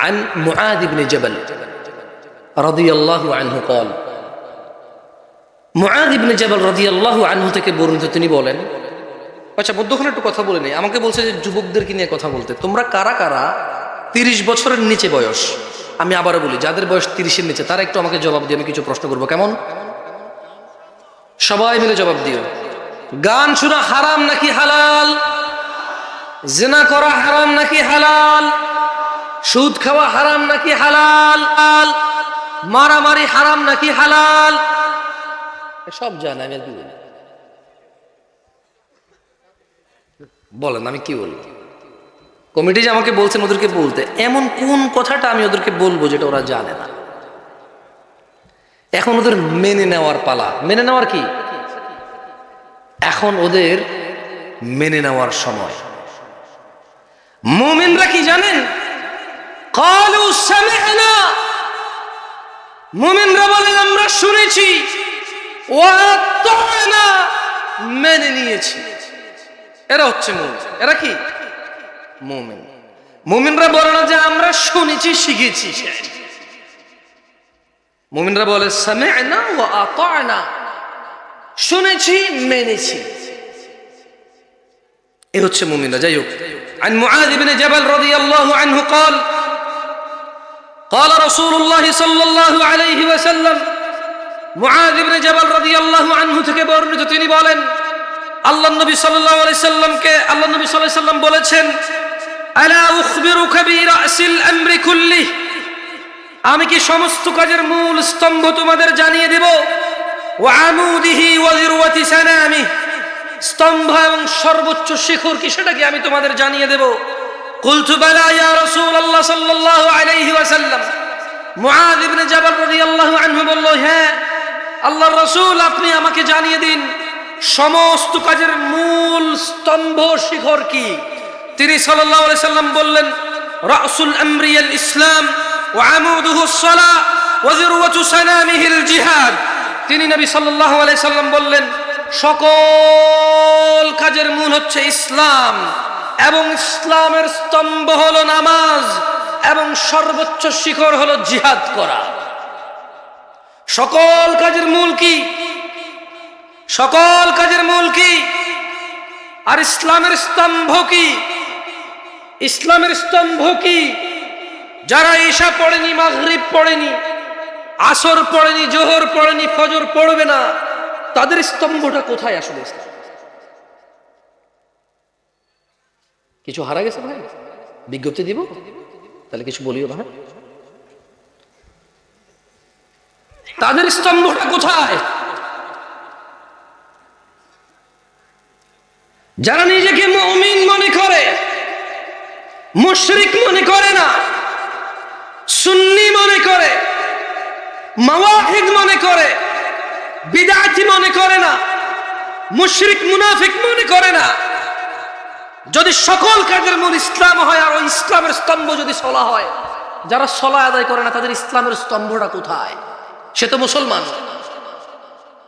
عن معاذ بن جبل رضي الله عنه قال মুআয ইবনে জাবাল রাদিয়াল্লাহু আনহু থেকে বর্ণিত তিনি বলেন, আচ্ছা মধ্যখানে একটু কথা বলে নেই, আমাকে বলছে যে যুবকদেরকে নিয়ে কথা বলতে, তোমরা কারা কারা 30 বছরের নিচে বয়স, আমি আবারও বলি যাদের বয়স 30-এর নিচে তারা একটু আমাকে জবাব দিয়ে, আমি কিছু প্রশ্ন করবো, কেমন? সবাই মিলে জবাব দিও। গান শোনা হারাম নাকি হালাল? জিনা করা হারাম নাকি হালাল? সুদ খাওয়া হারাম নাকি হালাল? মারামারি হারাম নাকি হালাল? সব জানে, আমি কি বলি বলেন, আমি কি বলবো? কমিটি যে আমাকে বলছেন ওদেরকে বলতে, এমন কোন কথাটা আমি ওদেরকে বলবো যেটা ওরা জানে না? এখন ওদের মেনে নেওয়ার পালা। মেনে নেওয়ার কি? এখন ওদের মেনে নেওয়ার সময়। মুমিনরা কি জানেন? ক্বালু সামি'না, মুমিনরা বলেন আমরা শুনেছি, ওয়া আতা'না, মেনে নিয়েছি। এরা হচ্ছে মুমিন। এরা কি মুমিন? মুমিনরা বলে না যে আমরা শুনেছি শিখেছি, মুমিনরা বলে সামি'না ওয়া আতা'না, শুনেছি মেনেছি। এ হচ্ছে মুমিনরা। যাই হোক, عن معاذ بن جبل رضي الله عنه قال قال رسول الله صلى الله عليه وسلم, মুআয ইবনে জাবাল রাদিয়াল্লাহু আনহু থেকে বর্ণিত তিনি বলেন, আল্লাহর নবী সাল্লাল্লাহু আলাইহি সাল্লামকে আল্লাহর নবী সাল্লাল্লাহু আলাইহি সাল্লাম বলেছেন, আলা উখবিরুকা বিরাসিল আমরি কুল্লি, আমি কি সমস্ত কাজের মূল স্তম্ভ তোমাদের জানিয়ে দেব? ওয়া আমুদিহি ওয়া যিরওয়াতি সানামি, স্তম্ভ এবং সর্বোচ্চ শিখর কি সেটা কি আমি তোমাদের জানিয়ে দেব? কুলতু বালা ইয়া রাসূলুল্লাহ সাল্লাল্লাহু আলাইহি ওয়াসাল্লাম, মুআয ইবনে জাবাল রাদিয়াল্লাহু আনহু বলল, হ্যাঁ আল্লাহর রাসূল, আপনি আমাকে জানিয়ে দিন সমস্ত কাজের মূল স্তম্ভ শিখর কি? তিনি সাল্লাল্লাহু আলাইহি সাল্লাম বললেন, রাসুল আমরি আল ইসলাম ওয়া আমুদুহু আস-সালাহ ওয়া যিরওয়াতু সানামিহিল জিহাদ। তিনি নবী সাল্লাল্লাহু আলাইহি সাল্লাম বললেন, সকল কাজের মূল হচ্ছে ইসলাম, এবং ইসলামের স্তম্ভ হলো নামাজ, এবং সর্বোচ্চ শিখর হলো জিহাদ করা। সকল কাজের মূল কি? সকল কাজের মূল কি? আর ইসলামের স্তম্ভ কি? ইসলামের স্তম্ভ কি? যারা ঈশা পড়েনি, মাগরিব পড়েনি, আসর পড়েনি, জোহর পড়েনি, ফজর পড়বে না, তাদের স্তম্ভটা কোথায় আসলে? ইসলাম কিছু হারা গেছে ভাই? বিজ্ঞপ্তি দিব তাহলে কিছু বলিও ভাই, তাদের স্তম্ভটা কোথায়? যারা নিজেকে মুমিন মনে করে, মুশরিক মনে করে না, সুন্নি মনে করে, মাওয়াহিদ মনে করে, বিদআতি মনে করে না, মুশরিক মুনাফিক মনে করে না, যদি সকল কাজের মূল ইসলাম হয় আর ওই ইসলামের স্তম্ভ যদি সলা হয়, যারা সলা আদায় করে না তাদের ইসলামের স্তম্ভটা কোথায়? সে তো মুসলমান,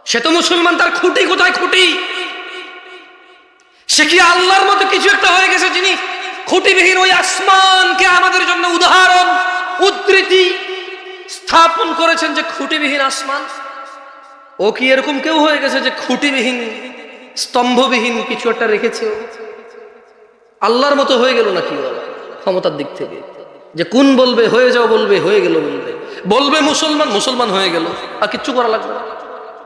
সে তো মুসলমান, তার খুঁটি কোথায়? খুঁটি সে কি আল্লাহর মতো কিছু একটা হয়ে গেছে যিনি খুঁটিবিহীন ওই আসমানকে আমাদের জন্য উদাহরণ উদ্ধৃতি স্থাপন করেছেন যে খুঁটিবিহীন আসমান? ও কি এরকম কেউ হয়ে গেছে যে খুঁটিবিহীন স্তম্ভবিহীন কিছু একটা রেখেছে? আল্লাহর মতো হয়ে গেল নাকি ক্ষমতার দিক থেকে? যে কোন বলবে হয়ে যাও, বলবে হয়ে গেল, বলবে মুসলমান, মুসলমান হয়ে গেল, আর কিচ্ছু করা লাগবে না।